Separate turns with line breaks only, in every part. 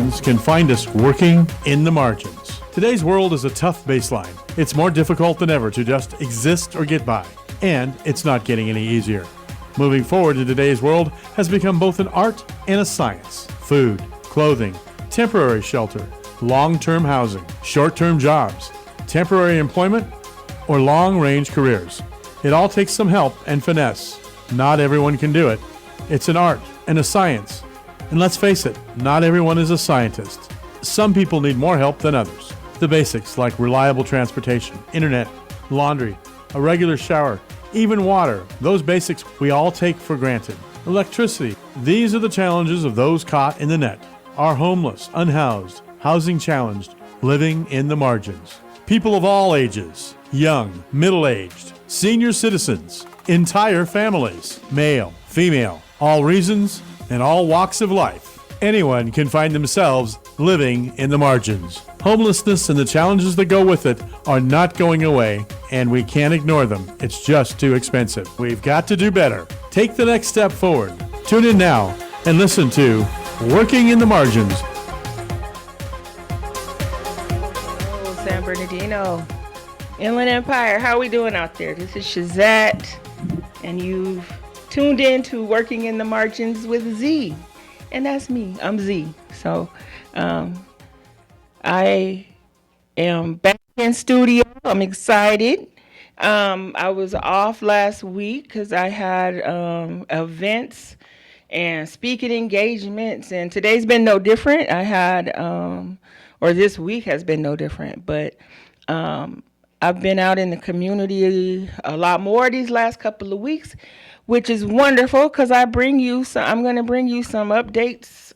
Americans can find us working in the margins. Today's world is a tough baseline. It's more difficult than ever to just exist or get by, and it's not getting any easier. Moving forward in today's world has become both an art and a science. Food, clothing, temporary shelter, long-term housing, short-term jobs, temporary employment, or long-range careers. It all takes some help and finesse. Not everyone can do it. It's an art and a science. And let's face it, not everyone is a scientist. Some people need more help than others. The basics like reliable transportation, internet, laundry, a regular shower, even water, those basics we all take for granted. Electricity, these are the challenges of those caught in the net, are homeless, unhoused, housing challenged, living in the margins. People of all ages, young, middle-aged, senior citizens, entire families, male, female, all reasons and all walks of life. Anyone can find themselves living in the margins. Homelessness and the challenges that go with it are not going away, and we can't ignore them. It's just too expensive. We've got to do better. Take the next step forward. Tune in now and listen to Working in the Margins.
Oh, San Bernardino, Inland Empire, how are we doing out there? This is Shazette, and you've tuned in to Working in the Margins with Z. And that's me. I'm Z. So I am back in studio. I'm excited. I was off last week because I had events and speaking engagements, and today's been no different. I had, or this week has been no different, but I've been out in the community a lot more these last couple of weeks, which is wonderful because I'm going to bring you some updates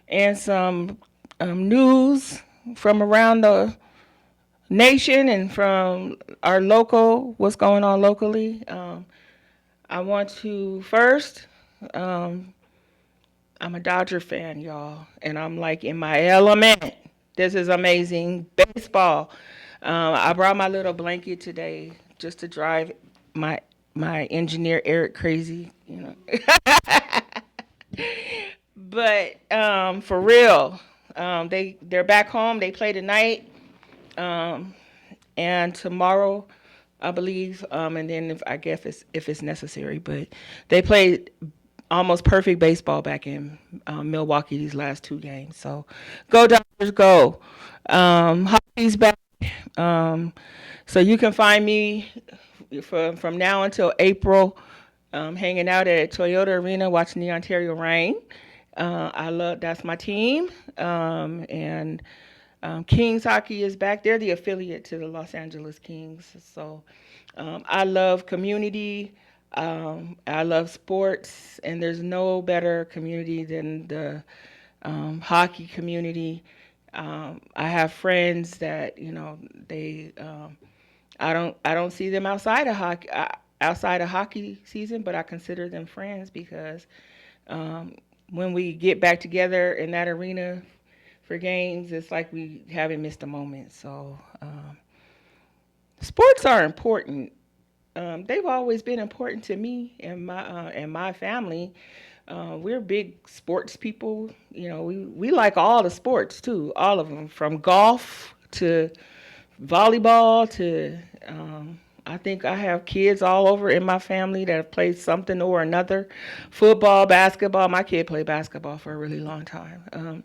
and some news from around the nation and from our what's going on locally. I want to first, I'm a Dodger fan, y'all, and I'm like in my element. This is amazing baseball. I brought my little blanket today just to drive my engineer Eric crazy, you know. But for real, they're back home. They play tonight, and tomorrow, I believe, and then if it's necessary. But they played almost perfect baseball back in Milwaukee these last two games. So go Dodgers, go! Hockey's back, so you can find me from now until April, hanging out at Toyota Arena watching the Ontario Reign. That's my team. And Kings Hockey is back. They're the affiliate to the Los Angeles Kings. So I love community. I love sports, and there's no better community than the hockey community. I have friends that, you know, I don't see them outside of hockey season, but I consider them friends because when we get back together in that arena for games, it's like we haven't missed a moment. So sports are important. They've always been important to me and my family. We're big sports people. You know, we like all the sports too, all of them, from golf to volleyball to I think I have kids all over in my family that have played something or another. Football, basketball. My kid played basketball for a really long time.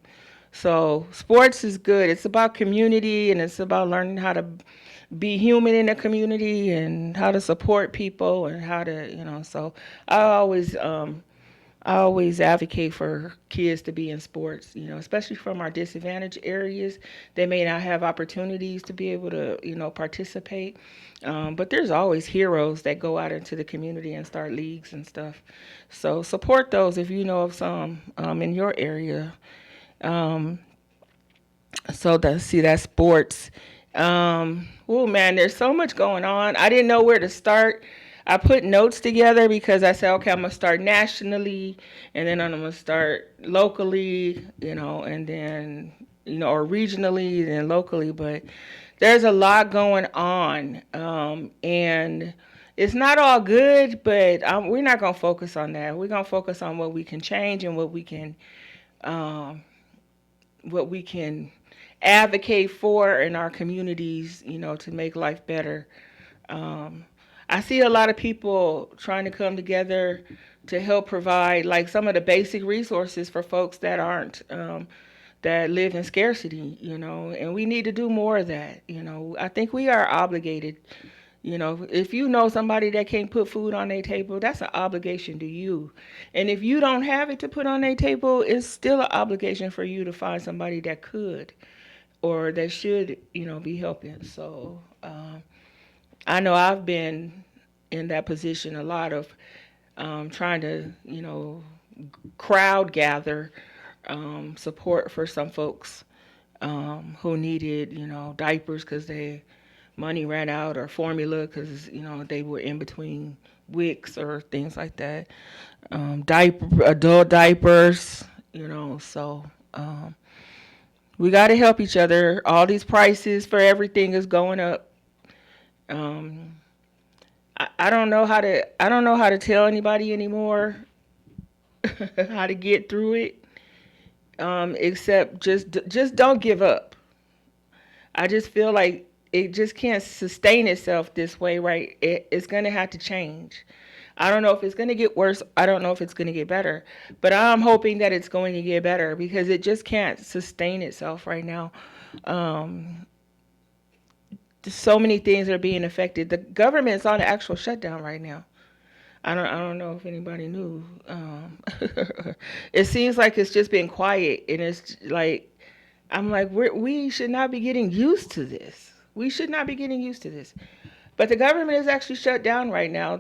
So sports is good. It's about community, and it's about learning how to be human in the community and how to support people and how to, you know. So I always advocate for kids to be in sports, you know, especially from our disadvantaged areas. They may not have opportunities to be able to, you know, participate. But there's always heroes that go out into the community and start leagues and stuff. So support those if you know of some in your area. So that's sports. Oh man, there's so much going on. I didn't know where to start. I put notes together because I said, okay, I'm going to start nationally, and then I'm going to start locally, you know, and then, you know, or regionally, and then locally. But there's a lot going on, and it's not all good, but we're not going to focus on that. We're going to focus on what we can change and what we can what we can advocate for in our communities, to make life better. Um, I see a lot of people trying to come together to help provide like some of the basic resources for folks that aren't that live in scarcity, and we need to do more of that. I think we are obligated. If you know somebody that can't put food on their table, that's an obligation to you. And if you don't have it to put on their table, it's still an obligation for you to find somebody that could or that should, be helping. So I know I've been in that position a lot of trying to, crowd gather support for some folks who needed, diapers because they money ran out or formula because they were in between wicks or things like that. Adult diapers, So we got to help each other. All these prices for everything is going up. Um, I don't know how to tell anybody anymore how to get through it. Except just don't give up. I just feel like it just can't sustain itself this way, right? It's going to have to change. I don't know if it's going to get worse. I don't know if it's going to get better. But I'm hoping that it's going to get better because it just can't sustain itself right now. Um, so many things are being affected. The government's on an actual shutdown right now. I don't know if anybody knew. It seems like it's just been quiet, and it's like I'm like we should not be getting used to this. We should not be getting used to this. But the government is actually shut down right now.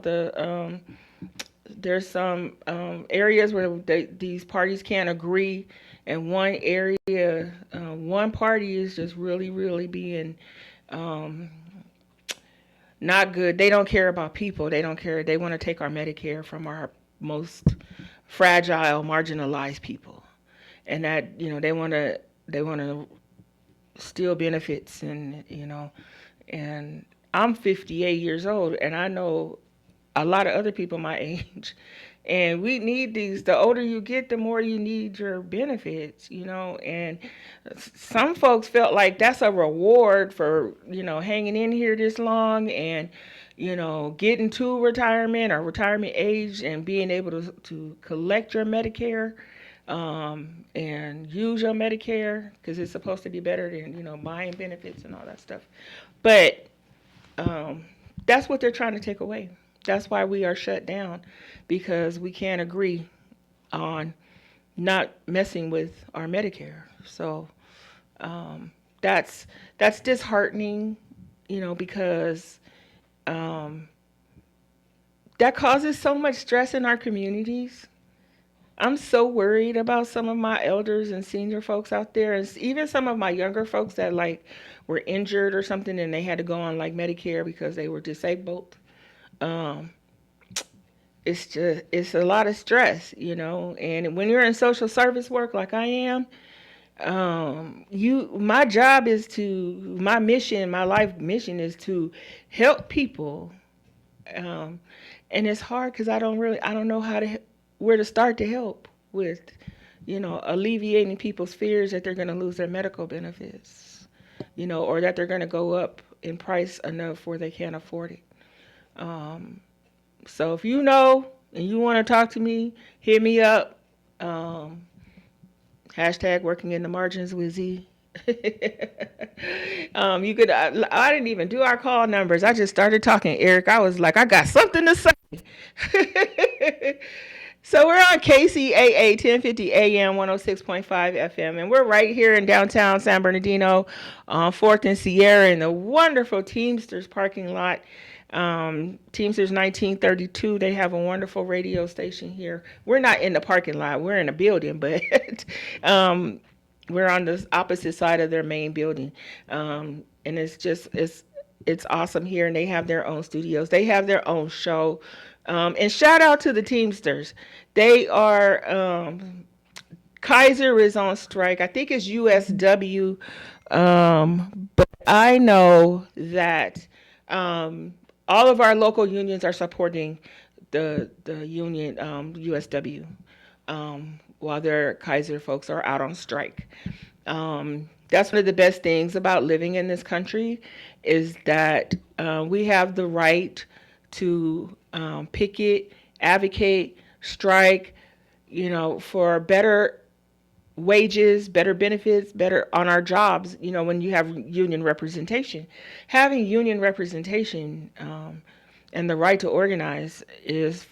There's some areas where these parties can't agree, and one area, one party is just really, really being um, not good. They don't care about people. They don't care. They want to take our Medicare from our most fragile, marginalized people, and that they want to steal benefits, and and I'm 58 years old, and I know a lot of other people my age. And we need these. The older you get, the more you need your benefits, And some folks felt like that's a reward for, hanging in here this long and, getting to retirement or retirement age and being able to collect your Medicare and use your Medicare because it's supposed to be better than, buying benefits and all that stuff. But that's what they're trying to take away. That's why we are shut down because we can't agree on not messing with our Medicare. So that's disheartening, because um, that causes so much stress in our communities. I'm so worried about some of my elders and senior folks out there, and even some of my younger folks that like were injured or something and they had to go on like Medicare because they were disabled. Um, it's a lot of stress, And when you're in social service work like I am, my job is my life mission is to help people, um, and it's hard because I don't know where to start to help with, alleviating people's fears that they're going to lose their medical benefits, or that they're going to go up in price enough where they can't afford it. Um, So if you know and you want to talk to me, hit me up. Um, hashtag working in the margins with Z. You could. I didn't even do our call numbers. I just started talking, Eric. I was like, I got something to say. So we're on KCAA 1050 AM 106.5 FM, and we're right here in downtown San Bernardino on 4th and Sierra in the wonderful Teamsters parking lot. Teamsters 1932, they have a wonderful radio station here. We're not in the parking lot, we're in a building, but we're on the opposite side of their main building. And it's awesome here, and they have their own studios. They have their own show. And shout out to the Teamsters. They are Kaiser is on strike. I think it's USW. But I know that all of our local unions are supporting the union USW while their Kaiser folks are out on strike. That's one of the best things about living in this country is that we have the right to picket, advocate, strike, for better wages, better benefits, better on our jobs, when you have union representation. Having union representation and the right to organize is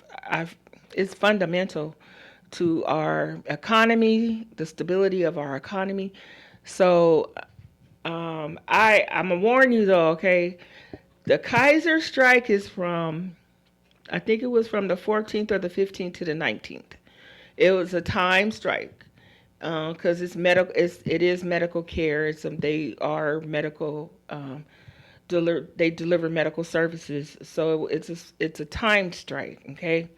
fundamental to our economy, the stability of our economy. So I'm gonna warn you though, okay? The Kaiser strike is from, I think it was from the 14th or the 15th to the 19th. It was a time strike because it's medical. It is medical care. They are medical. They deliver medical services. So it's a timed strike. Okay.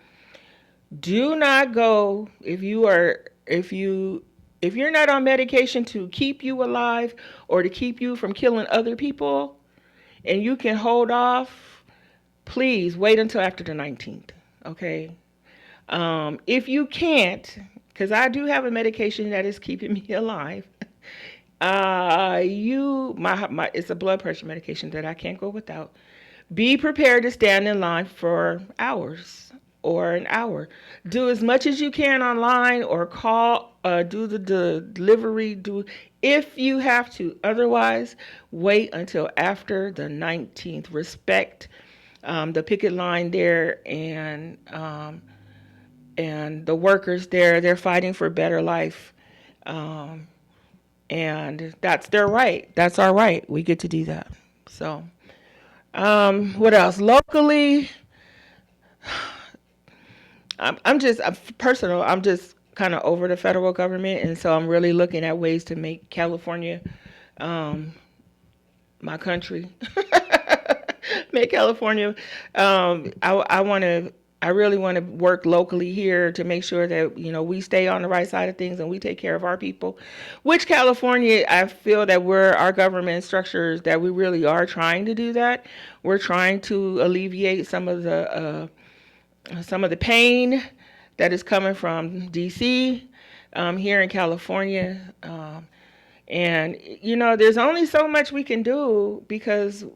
Do not go if you're not on medication to keep you alive or to keep you from killing other people, and you can hold off. Please wait until after the 19th. Okay. If you can't, because I do have a medication that is keeping me alive. It's a blood pressure medication that I can't go without. Be prepared to stand in line for hours or an hour. Do as much as you can online or call, do the delivery, do if you have to. Otherwise, wait until after the 19th. Respect the picket line there and the workers there. They're fighting for better life. And that's their right. That's our right. We get to do that. So, what else? Locally, I'm personal. I'm just kind of over the federal government, and so I'm really looking at ways to make California, my country, make California. I want to. I really want to work locally here to make sure that we stay on the right side of things and we take care of our people. Which California, I feel that our government structures that we really are trying to do that. We're trying to alleviate some of the pain that is coming from D.C. Here in California. And there's only so much we can do because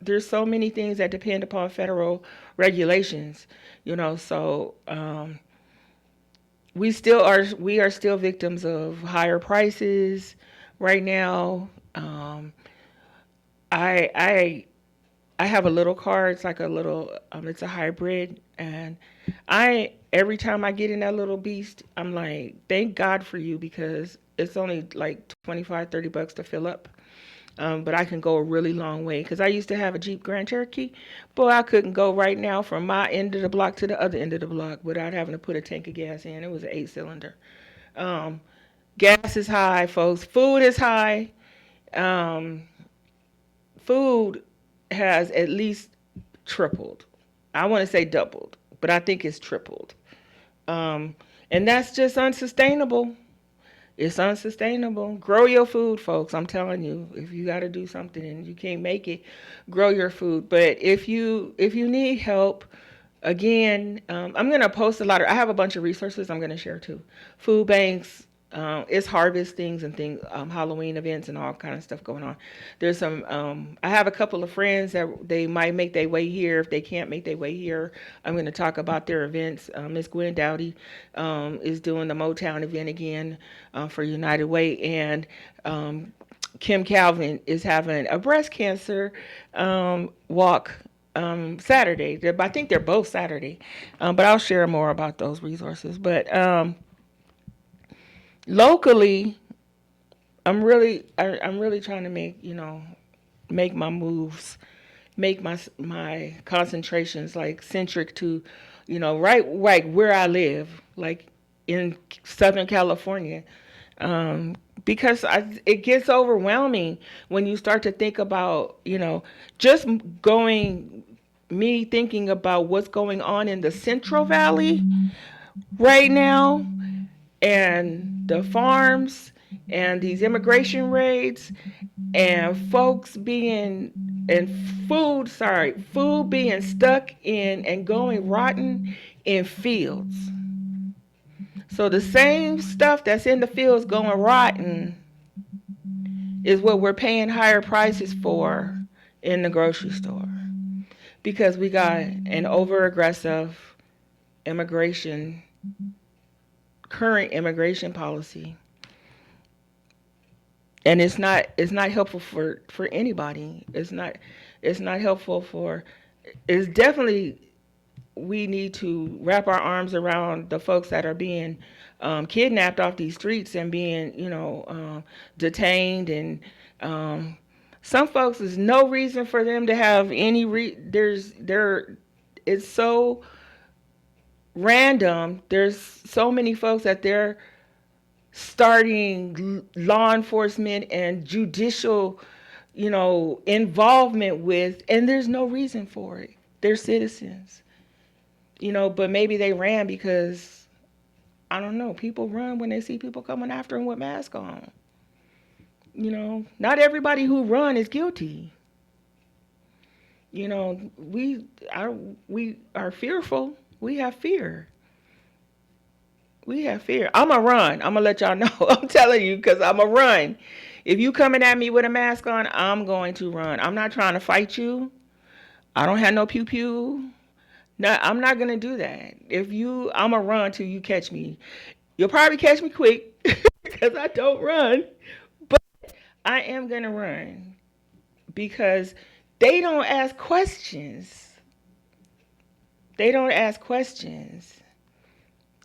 there's so many things that depend upon federal regulations, so we are still victims of higher prices right now. I have a little car. It's like a little it's a hybrid, and every time I get in that little beast, I'm like, thank God for you, because it's only like 25-30 bucks to fill up. But I can go a really long way because I used to have a Jeep Grand Cherokee. Boy, I couldn't go right now from my end of the block to the other end of the block without having to put a tank of gas in. It was an 8-cylinder. Gas is high, folks. Food is high. Food has at least tripled. I want to say doubled, but I think it's tripled. And that's just unsustainable. It's unsustainable. Grow your food, folks. I'm telling you, if you got to do something and you can't make it, grow your food. But if you need help, again, I'm gonna post I have a bunch of resources I'm gonna share too. Food banks, it's harvest things and things, Halloween events and all kind of stuff going on. There's some. I have a couple of friends that they might make their way here. If they can't make their way here, I'm going to talk about their events. Miss Gwen Dowdy is doing the Motown event again for United Way, and Kim Calvin is having a breast cancer walk Saturday. I think they're both Saturday, but I'll share more about those resources. But locally, I'm really trying to make my moves, make my concentrations like centric to, right where I live, like in Southern California, because it gets overwhelming when you start to think about, just thinking about what's going on in the Central Valley right now, and the farms and these immigration raids and food being stuck in and going rotten in fields. So the same stuff that's in the fields going rotten is what we're paying higher prices for in the grocery store, because we got an over-aggressive current immigration policy. And it's not helpful for anybody. It's not helpful for, it's definitely, we need to wrap our arms around the folks that are being kidnapped off these streets and being, detained. And some folks, there's no reason for them to have any, it's so random. There's so many folks that they're starting law enforcement and judicial, involvement with, and there's no reason for it. They're citizens, but maybe they ran because, I don't know, people run when they see people coming after them with masks on. Not everybody who run is guilty. We are fearful. We have fear. I'm going to run. I'm going to let y'all know. I'm telling you, because I'm going to run. If you coming at me with a mask on, I'm going to run. I'm not trying to fight you. I don't have no pew-pew. No, I'm not going to do that. I'm going to run till you catch me. You'll probably catch me quick because I don't run. But I am going to run because they don't ask questions.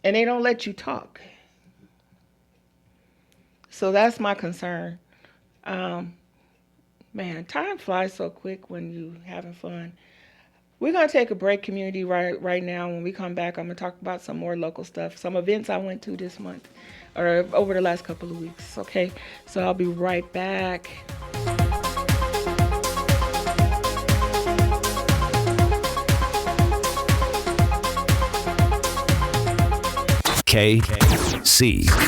And they don't let you talk. So that's my concern. Man, time flies so quick when you having fun. We're going to take a break, community, right now. When we come back, I'm going to talk about some more local stuff, some events I went to this month or over the last couple of weeks, okay? So I'll be right back.
KCAA.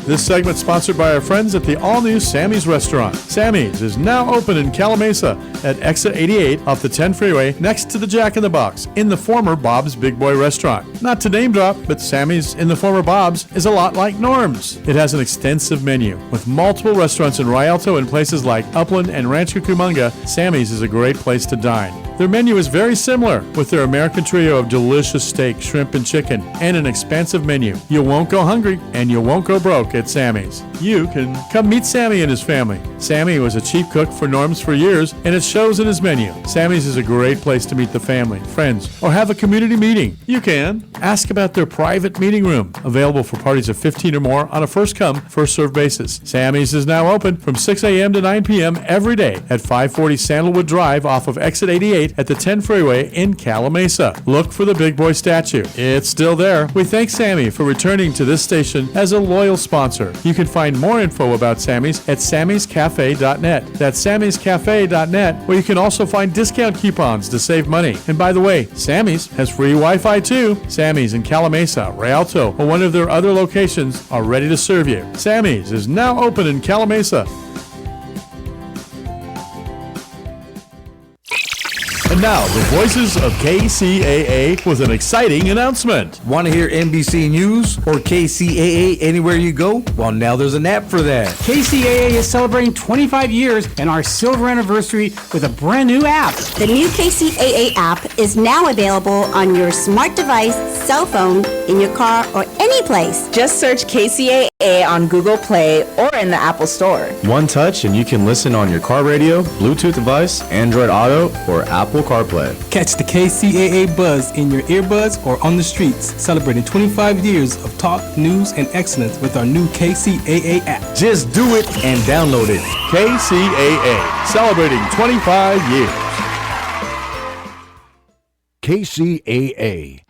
This segment sponsored by our friends at the all-new Sammy's Restaurant. Sammy's is now open in Calamasa at exit 88 off the 10 freeway next to the Jack in the Box in the former Bob's Big Boy Restaurant. Not to name drop, but Sammy's in the former Bob's is a lot like Norm's. It has an extensive menu. With multiple restaurants in Rialto and places like Upland and Rancho Cucamonga, Sammy's is a great place to dine. Their menu is very similar, with their American trio of delicious steak, shrimp, and chicken, and an expansive menu. You won't go hungry, and you won't go broke at Sammy's. You can come meet Sammy and his family. Sammy was a chief cook for Norm's for years, and it shows in his menu. Sammy's is a great place to meet the family, friends, or have a community meeting. You can ask about their private meeting room, available for parties of 15 or more on a first-come, first-served basis. Sammy's is now open from 6 a.m. to 9 p.m. every day at 540 Sandalwood Drive off of exit 88 at the 10 freeway in Calamasa. Look for the Big Boy statue. It's still there. We thank Sammy for returning to this station as a loyal sponsor. You can find more info about Sammy's at sammyscafe.net. That's sammyscafe.net, where you can also find discount coupons to save money. And by the way, Sammy's has free Wi-Fi too. Sammy's in Calamasa, Rialto, or one of their other locations are ready to serve you. Sammy's is now open in Calamasa. And now, the voices of KCAA with an exciting announcement.
Want to hear NBC News or KCAA anywhere you go? Well, now there's an app for that.
KCAA is celebrating 25 years and our silver anniversary with a brand new app.
The new KCAA app is now available on your smart device, cell phone, in your car, or any place.
Just search KCAA on Google Play or in the Apple Store.
One touch and you can listen on your car radio, Bluetooth device, Android Auto, or Apple CarPlay.
Catch the KCAA buzz in your earbuds or on the streets, celebrating 25 years of talk, news, and excellence with our new KCAA app.
Just do it and download it.
KCAA, celebrating 25 years.
KCAA.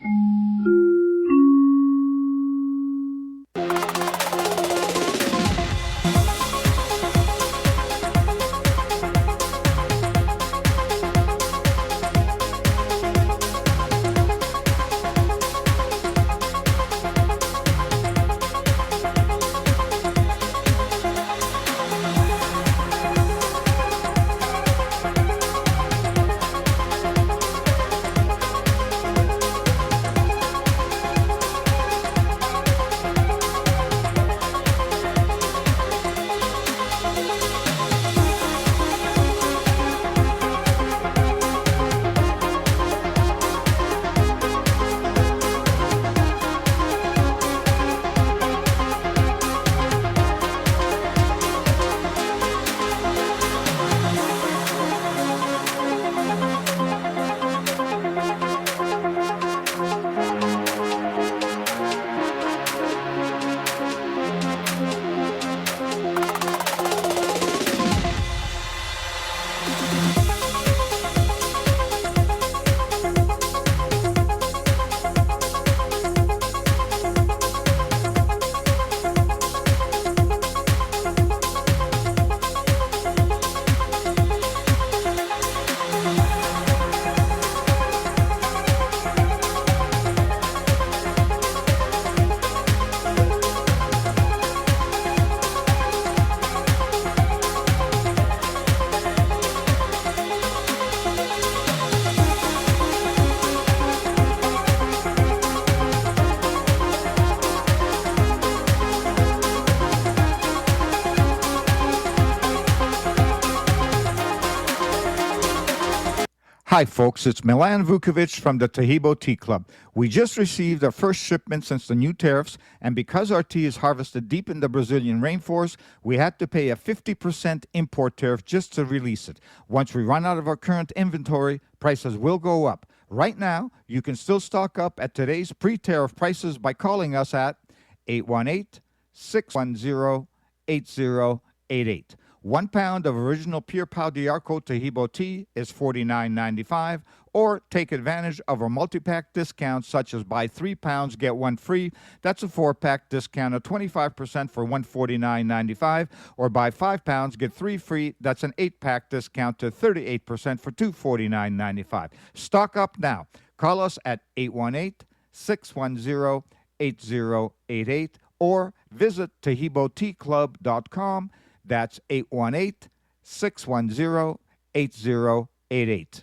Hi, folks. It's Milan Vukovic from the Tahibo Tea Club. We just received our first shipment since the new tariffs, and because our tea is harvested deep in the Brazilian rainforest, we had to pay a 50% import tariff just to release it. Once we run out of our current inventory, prices will go up. Right now, you can still stock up at today's pre-tariff prices by calling us at 818-610-8088. 1 pound of original Pure Pau d'Arco Tahibo tea is $49.95, or take advantage of our multi-pack discounts such as buy 3 pounds, get 1 free. That's a 4-pack discount of 25% for $149.95, or buy 5 pounds, get 3 free. That's an 8-pack discount to 38% for $249.95. Stock up now. Call us at 818-610-8088 or visit TahiboTeaClub.com. That's 818-610-8088.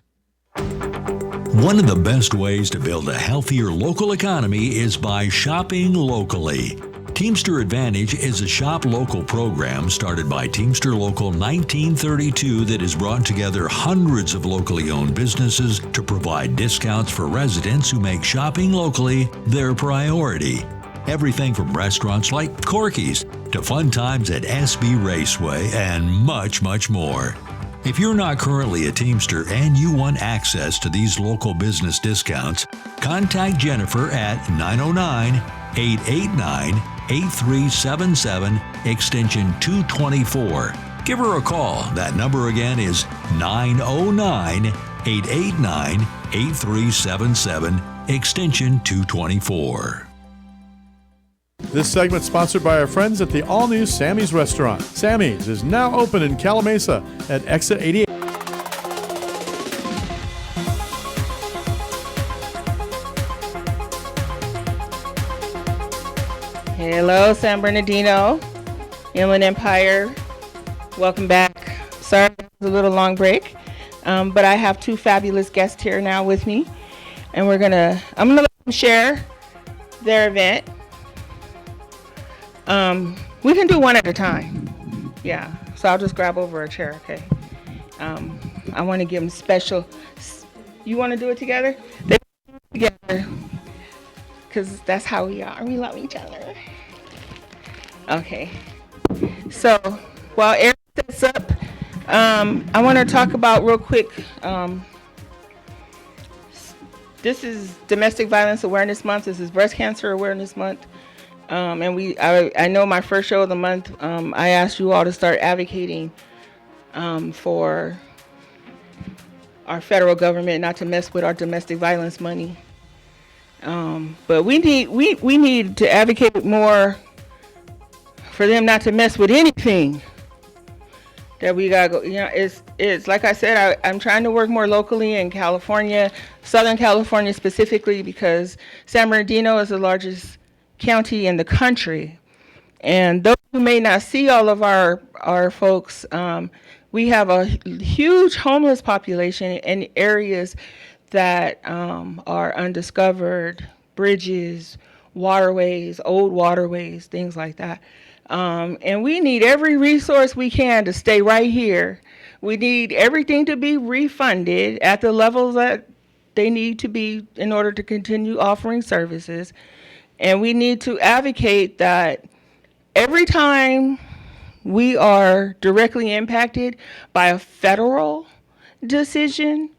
One of the best ways to build a healthier local economy is by shopping locally. Teamster Advantage is a shop local program started by Teamster Local 1932 that has brought together hundreds of locally owned businesses to provide discounts for residents who make shopping locally their priority. Everything from restaurants like Corky's to fun times at SB Raceway and much, much more. If you're not currently a Teamster and you want access to these local business discounts, contact Jennifer at 909-889-8377, extension 224. Give her a call. That number again is 909-889-8377, extension 224.
This segment sponsored by our friends at the all-new Sammy's Restaurant. Sammy's is now open in Calamasa at Exit 88.
Hello, San Bernardino, Inland Empire. Welcome back. Sorry, it was a little long break, but I have 2 fabulous guests here now with me, and I'm gonna let them share their event. We can do one at a time. Yeah, so I'll just grab over a chair, okay? I want to give them special. You want to do it together? They together, because that's how we are. We love each other. Okay. So while Eric sets up, I want to talk about real quick. This is Domestic Violence Awareness Month. This is Breast Cancer Awareness Month. And I know my first show of the month, I asked you all to start advocating for our federal government not to mess with our domestic violence money. But we need to advocate more for them not to mess with anything that we gotta go. You know, it's like I said, I'm trying to work more locally in California, Southern California specifically, because San Bernardino is the largest county in the country, and those who may not see all of our folks, we have a huge homeless population in areas that are undiscovered, bridges, waterways, old waterways, things like that, and we need every resource we can to stay right here. We need everything to be refunded at the levels that they need to be in order to continue offering services. And we need to advocate that every time we are directly impacted by a federal decision,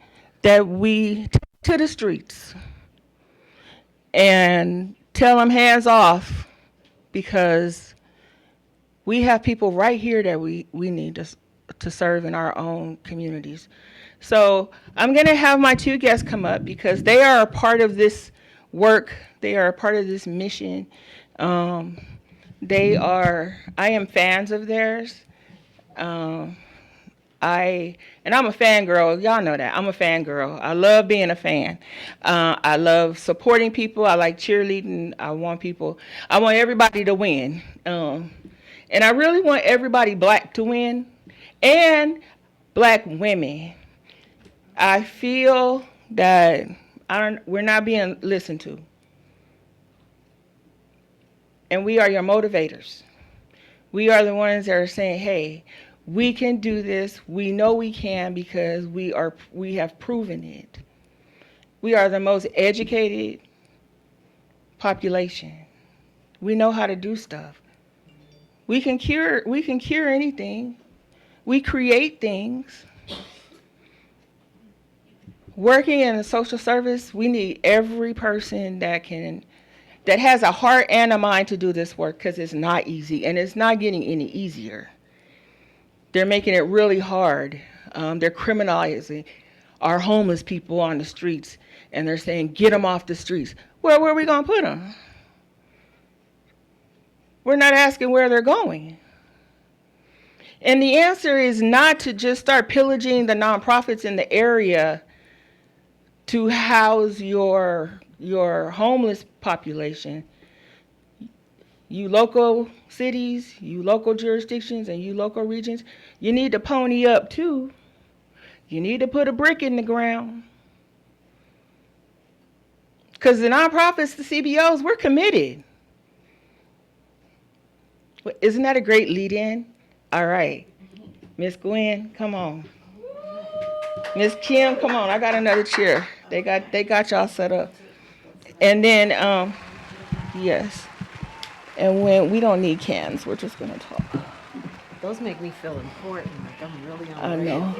that we take to the streets and tell them hands off, because we have people right here that we need to serve in our own communities. So I'm going to have my 2 guests come up because they are a part of this work. They are a part of this mission. I am fans of theirs. I'm a fangirl. Y'all know that. I'm a fangirl. I love being a fan. I love supporting people. I like cheerleading. I want everybody to win. And I really want everybody black to win, and black women. I feel that we're not being listened to. And we are your motivators. We are the ones that are saying, hey, We can do this. We know we can because we have proven it. We are the most educated population. We know how to do stuff. We can cure anything. We create things. Working in a social service, we need every person that has a heart and a mind to do this work, because it's not easy and it's not getting any easier. They're making it really hard. They're criminalizing our homeless people on the streets, and they're saying, get them off the streets. Well, where are we going to put them? We're not asking where they're going. And the answer is not to just start pillaging the nonprofits in the area to house your homeless population. You local cities, you local jurisdictions, and you local regions, you need to pony up too. You need to put a brick in the ground. Because the nonprofits, the CBOs, we're committed. Isn't that a great lead-in? All right. Miss Gwen, come on. Miss Kim, come on. I got another chair. They got y'all set up. And then, yes. And when we don't need cans, we're just gonna talk.
Those make me feel important. Like I'm really on.
I know.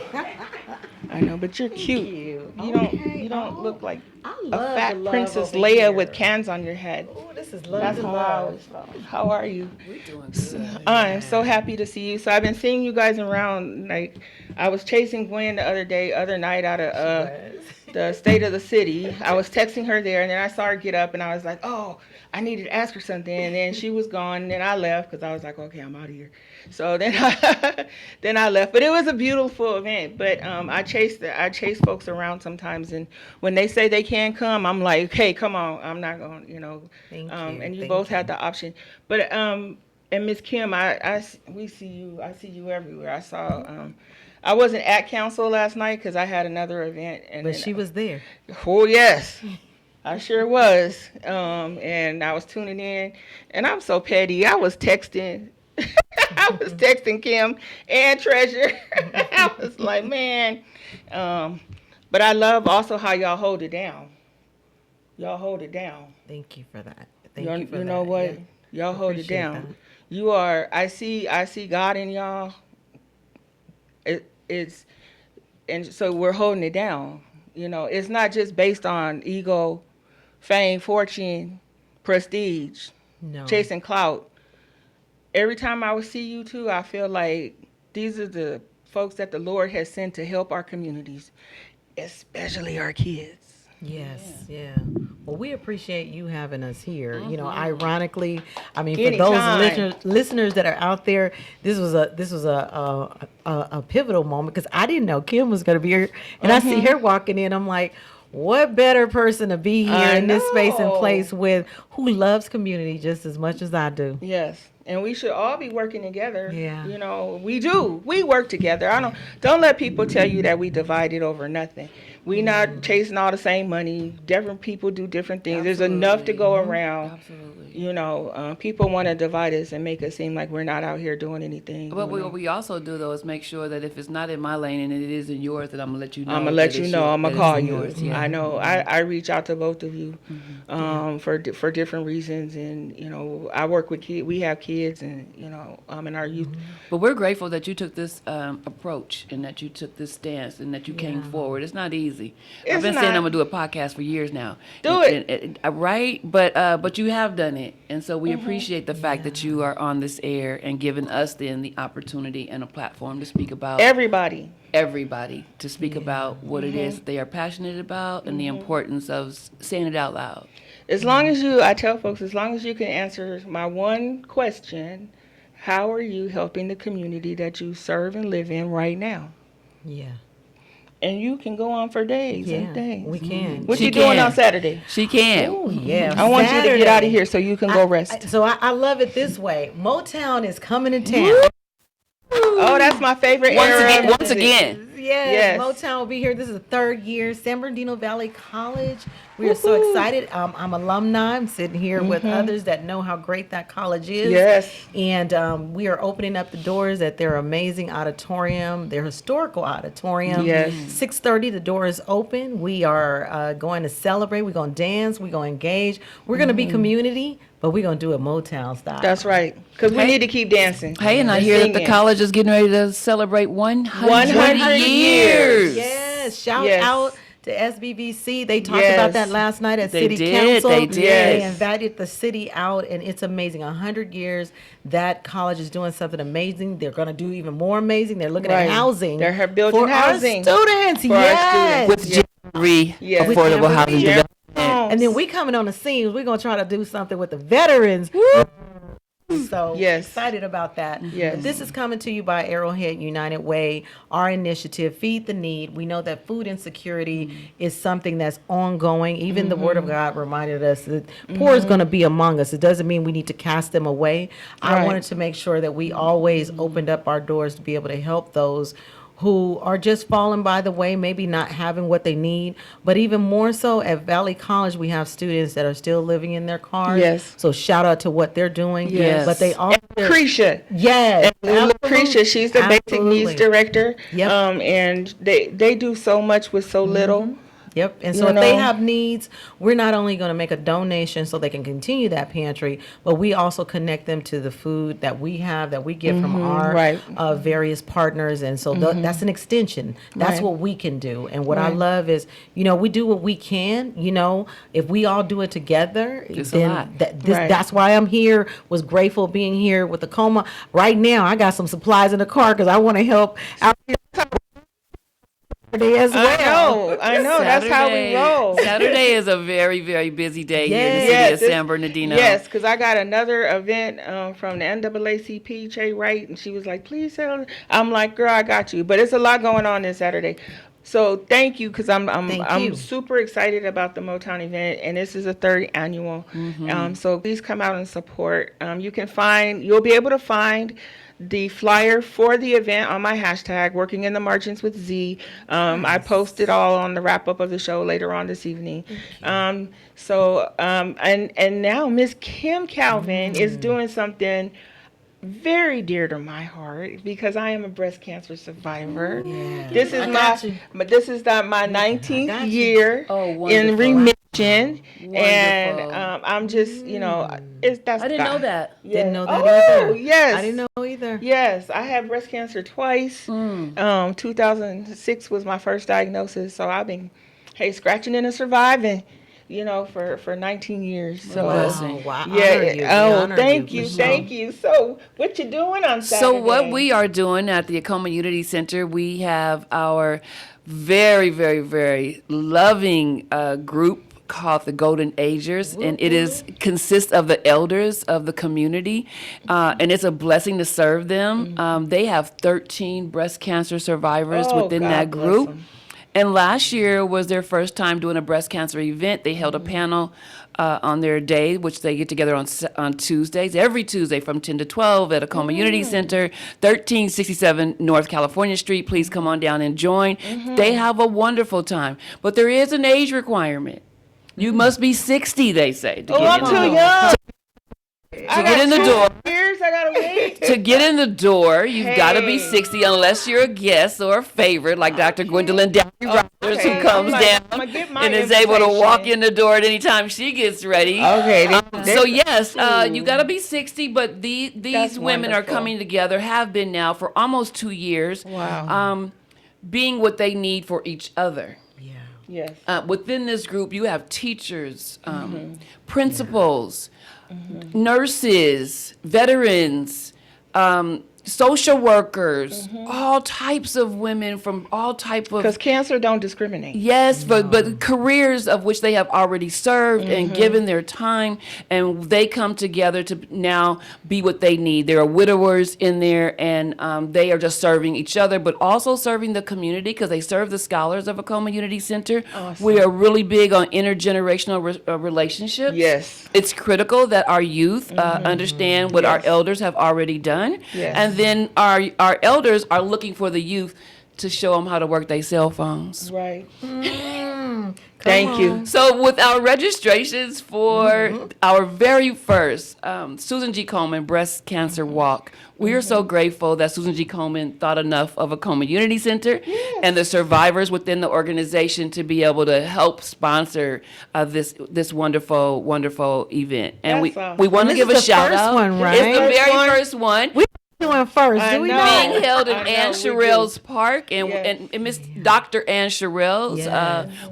I know, but you're cute.
You
don't look like a
love
fat
the love
Princess
over
Leia
here.
with cans on your head.
Oh, this is love.
That's
to
how I
love.
always felt. How are you?
We're doing good.
I'm so happy to see you. So I've been seeing you guys around. Like, I was chasing Gwen the other night out of the State of the City. I was texting her there, and then I saw her get up, and I was like, oh, I needed to ask her something. And then she was gone, and then I left because I was like, okay, I'm out of here. So then I left. But it was a beautiful event. But I chase folks around sometimes, and when they say they can't come, I'm like, hey, come on, I'm not going,
Thank you.
And you
Thank
both
you.
had the option. But and Miss Kim, we see you. I see you everywhere. I saw. I wasn't at council last night because I had another event. And
But
then,
she was there.
Oh yes, I sure was. And I was tuning in, and I'm so petty. I was texting. I was texting Kim and Treasure. I was like, man. But I love also how y'all hold it down. Y'all hold it down.
Thank you for that. Thank you for
You
that.
know what?
Yeah.
Y'all hold it
Appreciate
down.
that.
You are. I see God in y'all. It's and so we're holding it down. It's not just based on ego, fame, fortune, prestige,
No.
chasing clout. Every time I would see you two, I feel like these are the folks that the Lord has sent to help our communities, especially our kids.
Yes, yeah. Well, we appreciate you having us here. Ironically, I mean, for
Anytime.
those listeners that are out there, this was a pivotal moment because I didn't know Kim was going to be here, and I see her walking in. I'm like, what better person to be here
I
in this space and
know.
place with who loves community just as much as I do.
Yes, and we should all be working together.
Yeah.
We do. We work together. Don't let people tell you that we divided over nothing. We not chasing all the same money. Different people do different things. There's enough to go around.
Absolutely.
People want to divide us and make us seem like we're not out here doing anything.
But what we also do, though, is make sure that if it's not in my lane and it is in yours, that I'm going to let you know.
I'm going to let you know. I'm going to call you.
Yours, yeah.
I know. I reach out to both of you for different reasons. And, I work with kids. We have kids and, in our youth.
But we're grateful that you took this approach and that you took this stance and that you came forward. It's not easy. I've been saying I'm going to do a podcast for years now.
Do it.
Right? But you have done it. And so we appreciate the fact that you are on this air and giving us then the opportunity and a platform to speak about
Everybody
to speak about what it is they are passionate about and the importance of saying it out loud.
I tell folks, as long as you can answer my one question, how are you helping the community that you serve and live in right now?
Yeah.
And you can go on for days and days.
We can.
What you doing on Saturday?
She can.
Oh, yeah.
I want you to get out of here so you can go rest.
So I love it this way. Motown is coming to town.
Oh, that's my favorite era.
Once again.
Yes, Motown will be here. This is the third year. San Bernardino Valley College. We are so excited. I'm alumni. I'm sitting here with others that know how great that college is.
Yes.
And we are opening up the doors at their amazing auditorium, their historical auditorium.
Yes.
6:30, the door is open. We are going to celebrate. We're going to dance. We're going to engage. We're going to be community, but we're going to do it Motown style.
That's right. Because we need to keep dancing.
Hey, and I hear that the college is getting ready to celebrate 100 years.
Yes. Shout
Yes.
out to SBVC. They talked
Yes.
about that last night at
They
City
did,
Council.
they did.
They invited the city out, and it's amazing. 100 years, that college is doing something amazing. They're going to do even more amazing. They're looking
Right.
at housing.
They're building
for
housing
our students.
for our
Yes.
students.
With Jamboree
Yes.
Affordable
With
Housing
Jamboree.
Development.
And then we coming on the scenes. We're going to try to do something with the veterans. So excited about that.
Yes.
But this is coming to you by Arrowhead United Way, our initiative, Feed the Need. We know that food insecurity is something that's ongoing. Even the Word of God reminded us that poor is going to be among us. It doesn't mean we need to cast them away. I
Right.
wanted to make sure that we always opened up our doors to be able to help those who are just falling by the way, maybe not having what they need. But even more so, at Valley College, we have students that are still living in their cars.
Yes.
So shout out to what they're doing.
Yes.
But they also...
Lucretia.
Yes.
And Lucretia, she's the basic
Absolutely.
needs director.
Yep.
And they do so much with so little.
Yep. And
You
so if they
know.
have needs, we're not only going to make a donation so they can continue that pantry, but we also connect them to the food that we have, that we get from our
right.
various partners. And so that's an extension. That's
Right.
what we can do. And what I
Right.
love is, we do what we can. If we all do it together,
It's a
then
lot.
Right.
that's why I'm here, was grateful being here with the coma. Right now, I got some supplies in the car because I want to help out as well.
I know. That's how we roll.
Saturday is a very, very busy day here in the city
Yes,
of San Bernardino.
Yes, because I got another event from the NAACP, Jay Wright, and she was like, please tell. I'm like, girl, I got you. But it's a lot going on this Saturday. So thank you, because I'm
Thank you.
super excited about the Motown event, and this is the third annual. So please come out and support. You'll be able to find the flyer for the event on my hashtag, Working in the Margins with Z. I post it all on the wrap up of the show later on this evening. And now Miss Kim Calvin is doing something very dear to my heart, because I am a breast cancer survivor. This is my 19th year in remission, and I'm just
I didn't know that.
Didn't know that
Oh
either.
yes,
I didn't know either.
Yes, I had breast cancer twice. 2006 was my first diagnosis, so I've been scratching and surviving. For 19 years. So
Wow.
thank you. So what you doing on Saturday?
So what we are doing at the Acoma Unity Center, we have our very, very, very loving group called the Golden Agers, and it consists of the elders of the community, and it's a blessing to serve them. They have 13 breast cancer survivors within
God
that
bless
group.
'em.
And last year was their first time doing a breast cancer event. They held a panel on their day, which they get together on Tuesdays, every Tuesday from 10 to 12 at Acoma Unity Center, 1367 North California Street. Please come on down and join. They have a wonderful time. But there is an age requirement. You must be 60, they say. To
I'm
in
too
the-
young.
To get in the door.
Years I gotta wait.
To get in the door, you've got to be 60 unless you're a guest or a favorite like Dr. Gwendolyn Downey Rogers, who comes down
I'ma get my
and is able to walk
invitation.
in the door at any time she gets ready.
Okay.
So yes, you got to be 60, but these
That's
women are
wonderful.
coming together, have been now for almost 2 years.
Wow.
Being what they need for each other.
Yes.
Within this group, you have teachers, principals, nurses, veterans, social workers, all types of women from all type of.
Because cancer don't discriminate.
Yes, but careers of which they have already served and given their time, and they come together to now be what they need. There are widowers in there, and they are just serving each other, but also serving the community because they serve the scholars of Acoma Unity Center.
Awesome.
We are really big on intergenerational relationships.
Yes.
It's critical that our youth understand what our elders have already done.
Yes.
And then our elders are looking for the youth to show them how to work their cell phones.
Right. Thank you.
So with our registrations for our very first Susan G. Komen Breast Cancer Walk, we are so grateful that Susan G. Komen thought enough of Acoma Unity Center and the survivors within the organization to be able to help sponsor this wonderful, wonderful event. And we want to give a shout out.
One, right?
It's the very first one.
Doing first, do we know?
Being held in Ann Sherrill's Park, and Miss Dr. Ann Sherrill's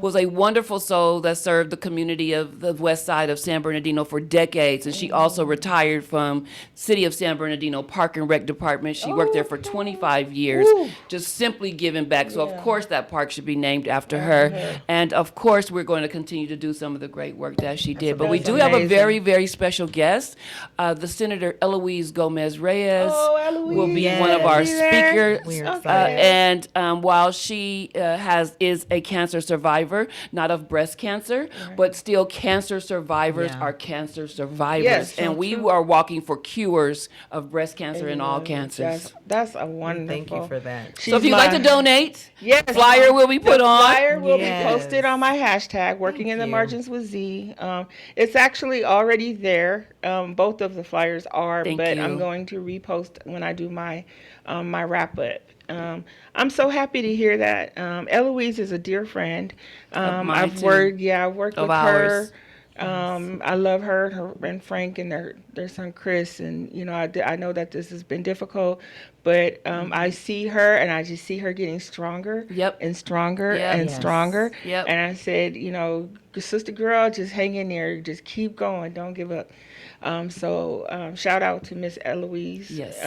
was a wonderful soul that served the community of the west side of San Bernardino for decades, and she also retired from City of San Bernardino Park and Rec Department. She worked there for 25 years, just simply giving back. So of course that park should be named after her, and of course we're going to continue to do some of the great work that she did. But we do have a very, very special guest, the Senator Eloise Gomez Reyes. Will be one of our speakers, and while she is a cancer survivor, not of breast cancer, but still cancer survivors are cancer survivors, and we are walking for cures of breast cancer and all cancers.
That's a wonderful.
Thank you for that.
So if you'd like to donate,
yes,
flyer will be put on.
Flyer will be posted on my hashtag, Working in the Margins with Z. It's actually already there. Both of the flyers are, but I'm going to repost when I do my my wrap up. I'm so happy to hear that. Eloise is a dear friend. I've worked with her. I love her and Frank and their son Chris, and you know I know that this has been difficult, but I see her and I just see her getting stronger and stronger and stronger. And I said, you know, sister girl, just hang in there, just keep going, don't give up. So shout out to Miss Eloise.
Yes.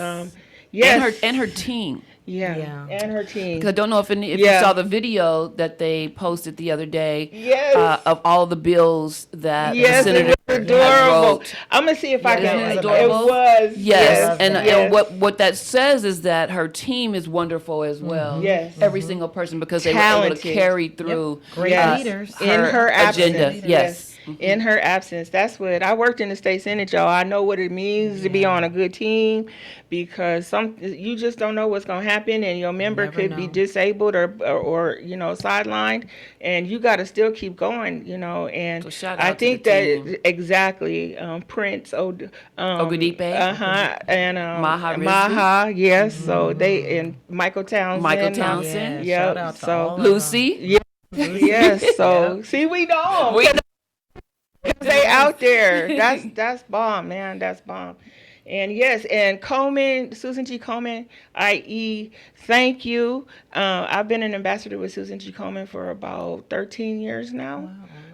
And her team.
And her team.
Because I don't know if you saw the video that they posted the other day of all the bills that the senator
it was adorable. I'm gonna see if I can. It was.
And what that says is that her team is wonderful as well. Every single person, because they were able to carry through
great leaders
in her
agenda.
Yes. In her absence. That's what I worked in the state senate, y'all. I know what it means to be on a good team, because you just don't know what's gonna happen, and your member could be disabled or you know, sidelined, and you got to still keep going, you know. And I think that exactly Prince
Ogudipe,
and
Maha,
yes. So they and Michael Townsend,
shout out to all
Lucy,
yes. So see, we know. They out there. That's bomb, man. That's bomb. And yes, and Komen, Susan G. Komen, IE, thank you. I've been an ambassador with Susan G. Komen for about 13 years now. Wow.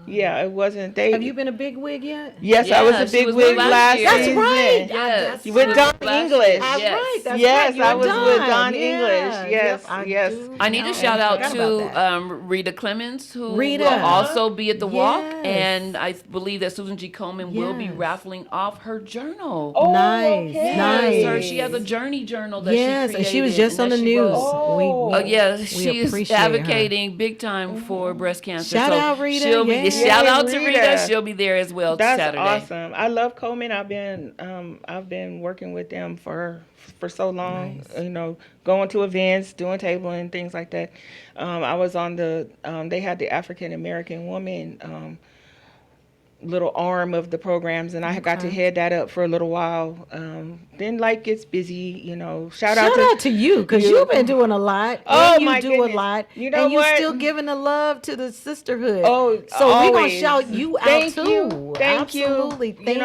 Yeah, it wasn't.
Have you been a big wig yet?
Yes, I was a big wig last season.
That's right.
Yes. With Don English.
That's right. That's
yes,
right.
I was with Don English. Yes, yes.
I need to shout out to Rita Clemens, who will also be at the walk, and I believe that Susan G. Komen will be raffling off her journal.
Oh, nice.
Nice. She has a journey journal that she created.
And she was just on the news.
She is advocating big time for breast cancer.
Shout out Rita.
Shout out to Rita. She'll be there as well Saturday.
That's awesome. I love Komen. I've been working with them for so long. Nice. You know, going to events, doing tabling, things like that. I was on they had the African American woman little arm of the programs, and I got to head that up for a little while. Then life gets busy, you know. Shout out to
you, because you've been doing a lot.
Oh,
and
my goodness.
A lot.
You know
and
what?
you're still giving the love to the sisterhood.
Oh,
so
always.
We're gonna shout you out too.
Thank you.
Absolutely. Thank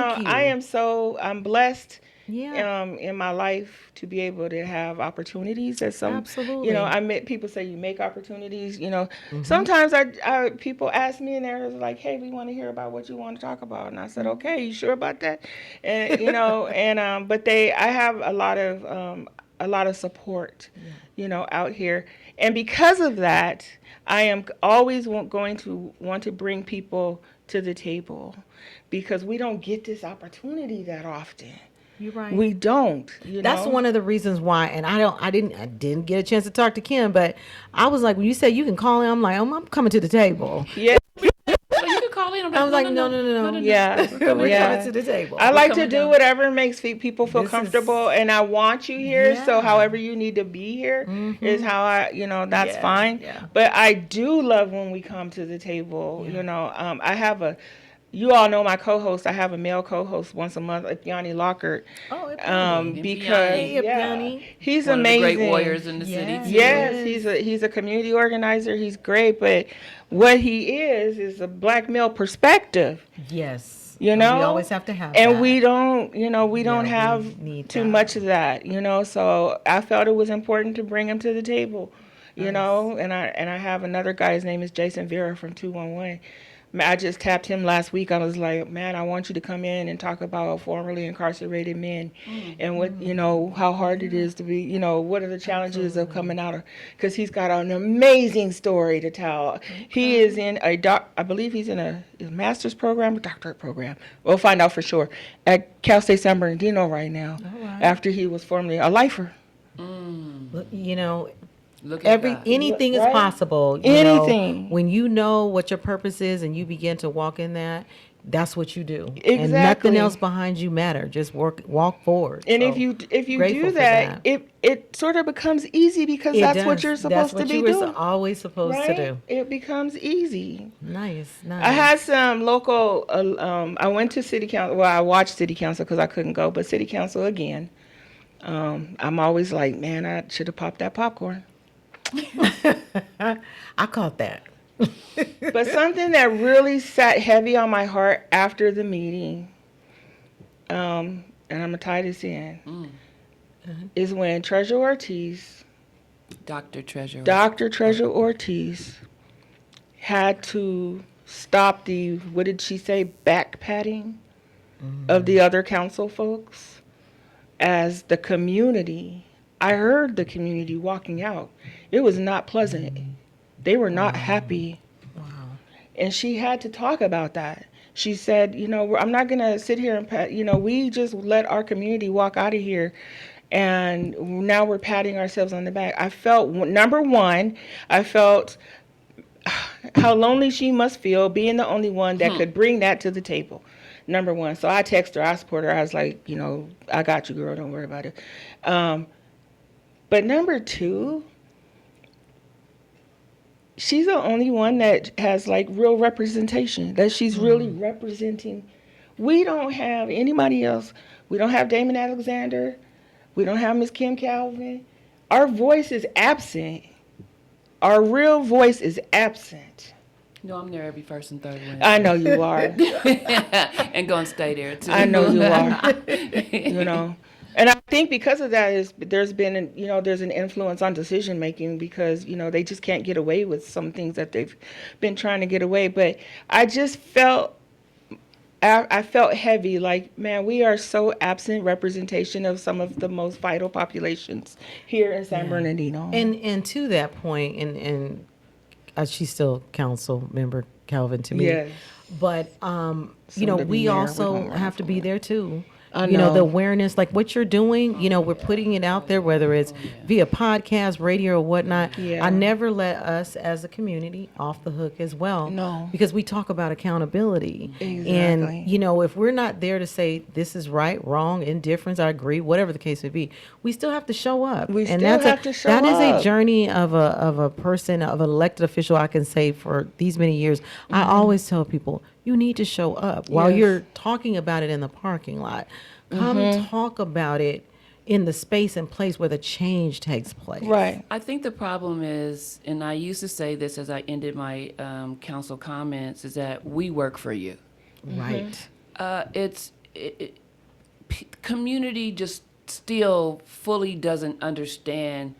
you.
I'm blessed. In my life to be able to have opportunities that
absolutely.
You know, I met people say you make opportunities, you know. Sometimes I people ask me and they're like, hey, we want to hear about what you want to talk about, and I said, okay, you sure about that? And you know, and but I have a lot of support, you know, out here, and because of that, I am always going to want to bring people to the table, because we don't get this opportunity that often.
You're right.
We don't.
That's one of the reasons why. And I didn't get a chance to talk to Kim, but I was like, when you said you can call in, I'm like, I'm coming to the table.
Yeah.
So you can call in.
I was like, no.
Yeah,
We're
yeah.
coming to the table.
I
We're
like to
coming
do
down.
whatever makes people feel
This is-
comfortable, and I want you here. So,
Yeah.
however you need to be here is how I, that's
Yeah,
fine.
yeah.
But I do love when we come to the table. I have you all know my co-host. I have a male co-host once a month, Yanni Lockhart.
Oh,
Because
Hey, Yanni.
he's
One
amazing.
of the great warriors in the city, too.
Yes, he's a community organizer. He's great, but what he is a black male perspective.
Yes.
We
always have to have
and
that.
we don't have
we need
too
that.
much of that, so I felt it was important to bring him to the table, and I have another guy. His name is Jason Vera from 211. I just tapped him last week. I was like, man, I want you to come in and talk about formerly incarcerated men and what, how hard it is to be, what are the challenges of coming out of, because he's got an amazing story to tell. He is in I believe he's in a master's program or doctorate program. We'll find out for sure at Cal State San Bernardino right now, after he was formerly a lifer.
Look at God.
Anything is
Right?
possible.
Anything.
When you know what your purpose is and you begin to walk in that, that's what you do. And
Exactly.
nothing else behind you matter. Just walk forward.
And
So,
if you
grateful
do
for
that, it sort of becomes easy because
it
that's
does.
what you're supposed
That's
to be
what you
doing.
were always supposed to do.
It becomes easy.
Nice.
I had some local. I went to city council. Well, I watched city council because I couldn't go, but city council again. I'm always like, man, I should have popped that popcorn.
I caught that.
But something that really sat heavy on my heart after the meeting, and I'm gonna tie this in, is when Treasurer Ortiz,
Dr. Treasurer.
Dr. Treasurer Ortiz, had to stop the, what did she say, back patting of the other council folks, as the community. I heard the community walking out. It was not pleasant. They were not happy. Wow. And she had to talk about that. She said, I'm not going to sit here and pat, we just let our community walk out of here. And now we're patting ourselves on the back. I felt, number one, how lonely she must feel being the only one that could bring that to the table. Number one. So I texted her, I support her. I was like, I got you, girl. Don't worry about it. But number two, she's the only one that has like real representation, that she's really representing. We don't have anybody else. We don't have Damon Alexander. We don't have Miss Kim Calvin. Our voice is absent. Our real voice is absent.
No, I'm there every first and third Wednesday.
I know you are.
And gonna stay there too.
I know you are. And I think because of that there's been there's an influence on decision making, because they just can't get away with some things that they've been trying to get away. But I just felt heavy, like, man, we are so absent representation of some of the most vital populations here in San Bernardino.
And to that point, and she's still council member Calvin to me.
Yes.
But we also have to be there too.
I
The
know.
awareness, like what you're doing, we're putting it out there, whether it's via podcast, radio, or whatnot.
Yeah.
I never let us as a community off the hook as well.
No.
Because we talk about accountability.
Exactly.
And, if we're not there to say this is right, wrong, indifference, I agree, whatever the case may be, we still have to show up.
We
and
still
that's
have to show
that is
up.
a journey of a person, of an elected official, I can say, for these many years. I always tell people, you need to show up while
Yes.
you're talking about it in the parking lot. Come talk about it in the space and place where the change takes place.
Right.
I think the problem is, and I used to say this as I ended my council comments, is that we work for you.
Right.
Community just still fully doesn't understand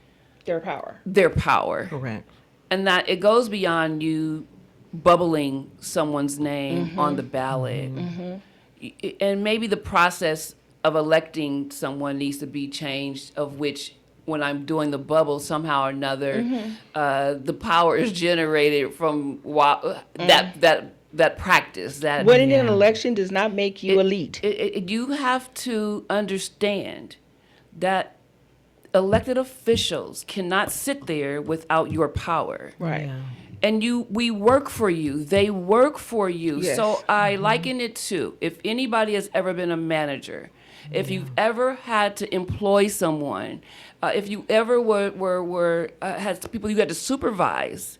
Their power.
their power.
Correct.
And that it goes beyond you bubbling someone's name on the ballot. And maybe the process of electing someone needs to be changed, of which when I'm doing the bubble, somehow or another, the power is generated from that practice. That
Winning an election does not make you elite.
You have to understand that elected officials cannot sit there without your power.
Right.
Yeah.
and we work for you. They work for you.
Yes.
So I liken it to, if anybody has ever been a manager, if you've ever had to employ someone, if you ever had people you had to supervise,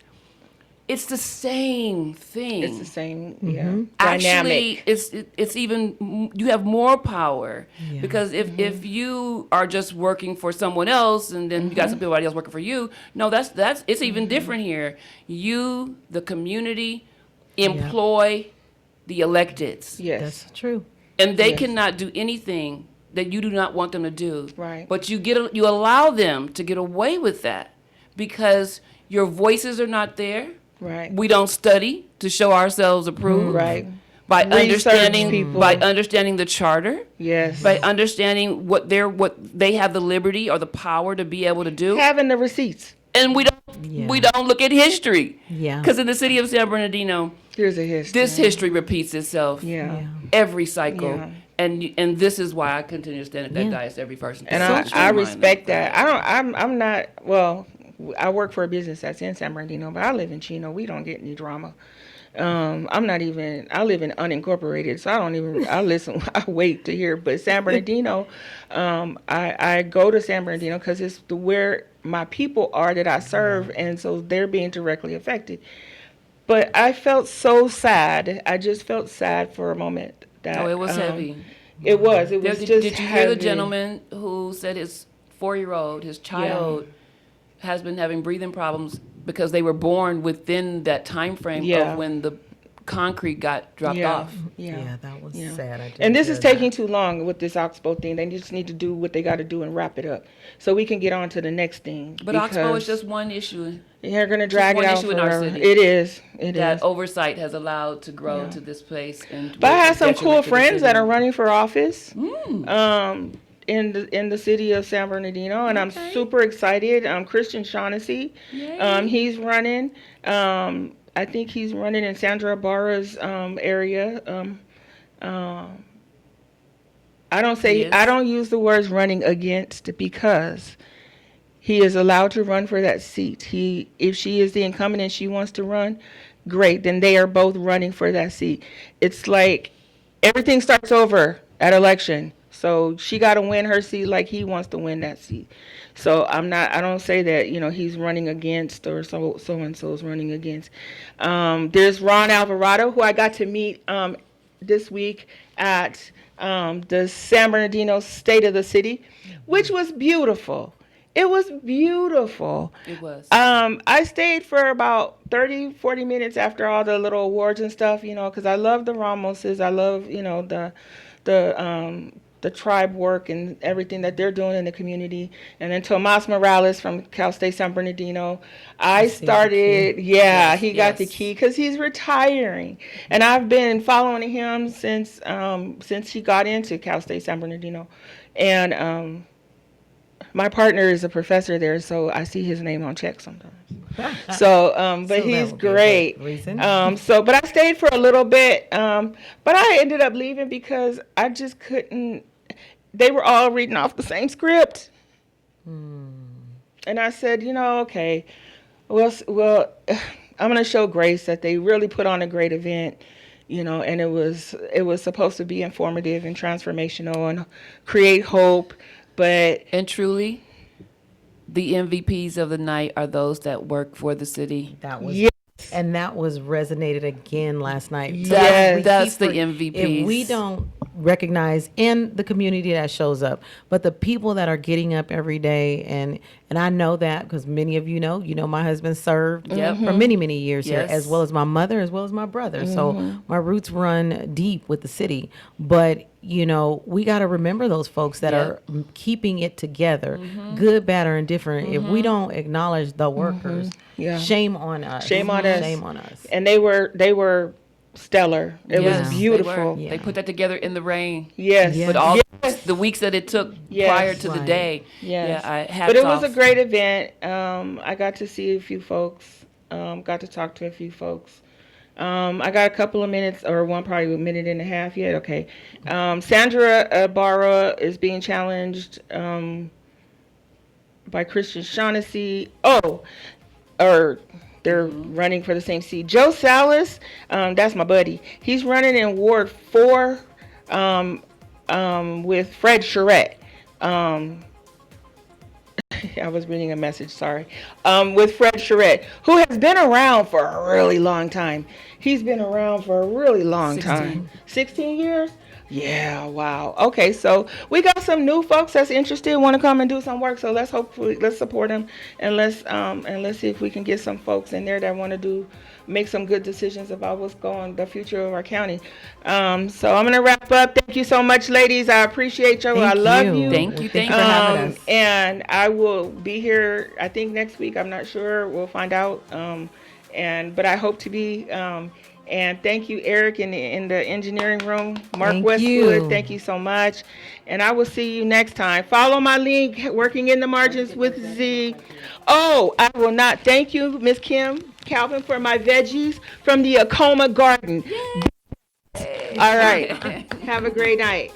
it's the same thing.
It's the same, yeah.
Actually,
Dynamic.
it's even, you have more power, because if you are just working for someone else and then you got somebody else working for you, no, that's it's even different here. You, the community, employ the electeds.
Yes.
That's true.
And they cannot do anything that you do not want them to do.
Right.
But you allow them to get away with that because your voices are not there.
Right.
We don't study to show ourselves approved.
Right.
By
Research
understanding
people.
by understanding the charter.
Yes.
By understanding what they have the liberty or the power to be able to do.
Having the receipts.
And we don't look at history.
Yeah.
Because in the city of San Bernardino,
there's a history.
this history repeats itself.
Yeah.
Every cycle.
Yeah.
And this is why I continue to stand at that dais every first.
And I respect that. I'm not, well, I work for a business that's in San Bernardino, but I live in Chino. We don't get any drama. I live in unincorporated, so I wait to hear. But San Bernardino, I go to San Bernardino because it's where my people are that I serve, and so they're being directly affected. But I felt so sad. I just felt sad for a moment.
It was heavy.
It was. It was
Did
just
you hear
heavy.
the gentleman who said his 4-year-old, his child, has been having breathing problems because they were born within that time frame of when the concrete got dropped off.
Yeah, that was sad.
And this is taking too long with this Oxbow thing. They just need to do what they got to do and wrap it up so we can get on to the next thing.
But Oxbow is just one issue.
They're going to drag it out
issue in our
forever.
city.
It is.
That oversight has allowed to grow to this place.
But I have some cool
detriment to the
friends that
city.
are running for office. In the city of San Bernardino, and I'm super excited. Christian Shaughnessy, he's running. I think he's running in Sandra Barra's area. I don't use the words running against because he is allowed to run for that seat. If she is the incumbent and she wants to run, great. Then they are both running for that seat. It's like everything starts over at election. So she got to win her seat like he wants to win that seat. So I don't say that, he's running against or so-and-so is running against. There's Ron Alvarado, who I got to meet this week at the San Bernardino State of the City, which was beautiful. It was beautiful.
It was.
I stayed for about 30, 40 minutes after all the little awards and stuff, because I love the Ramoses. I love, the tribe work and everything that they're doing in the community. And then Tomas Morales from Cal State San Bernardino. He got the key because he's retiring. And I've been following him since he got into Cal State San Bernardino. And my partner is a professor there, so I see his name on checks sometimes. But he's great. But I stayed for a little bit. But I ended up leaving because I just couldn't. They were all reading off the same script. And I said, okay, well, I'm going to show Grace that they really put on a great event, and it was supposed to be informative and transformational and create hope.
And truly, the MVPs of the night are those that work for the city.
That was and that was resonated again last night.
That's the MVPs.
If we don't recognize in the community that shows up, but the people that are getting up every day, and I know that because many of you know my husband served for many years here, as well as my mother, as well as my brother. So my roots run deep with the city. But we got to remember those folks that are keeping it together, good, bad, or indifferent. If we don't acknowledge the workers, shame on us.
Shame on us.
Shame on us.
And they were stellar. It was beautiful.
They put that together in the rain.
Yes.
With all the weeks that it took prior to the day.
Yes.
Yeah,
but it was a great event. I got to see a few folks. Got to talk to a few folks. I got a couple of minutes, or probably a minute and a half yet. Okay. Sandra Barra is being challenged by Christian Shaughnessy. They're running for the same seat. Joe Salas, that's my buddy. He's running in Ward 4 with Fred Charette. I was reading a message, sorry. With Fred Charette, who has been around for a really long time. He's been around for a really long time. 16 years? Yeah, wow. Okay, so we got some new folks that's interested, want to come and do some work. So let's support them, and let's see if we can get some folks in there that want to make some good decisions about the future of our county. So I'm gonna wrap up. Thank you so much, ladies. I appreciate you. I love you.
Thank you.
Thank you for having us.
And I will be here, I think next week. I'm not sure. We'll find out. But I hope to be. And thank you, Eric, in the engineering room. Mark Westwood, thank you so much. And I will see you next time. Follow my link, Working in the Margins with Z. Oh, I will not. Thank you, Miss Kim Calvin, for my veggies from the Acoma Garden. Yay. All right. Have a great night.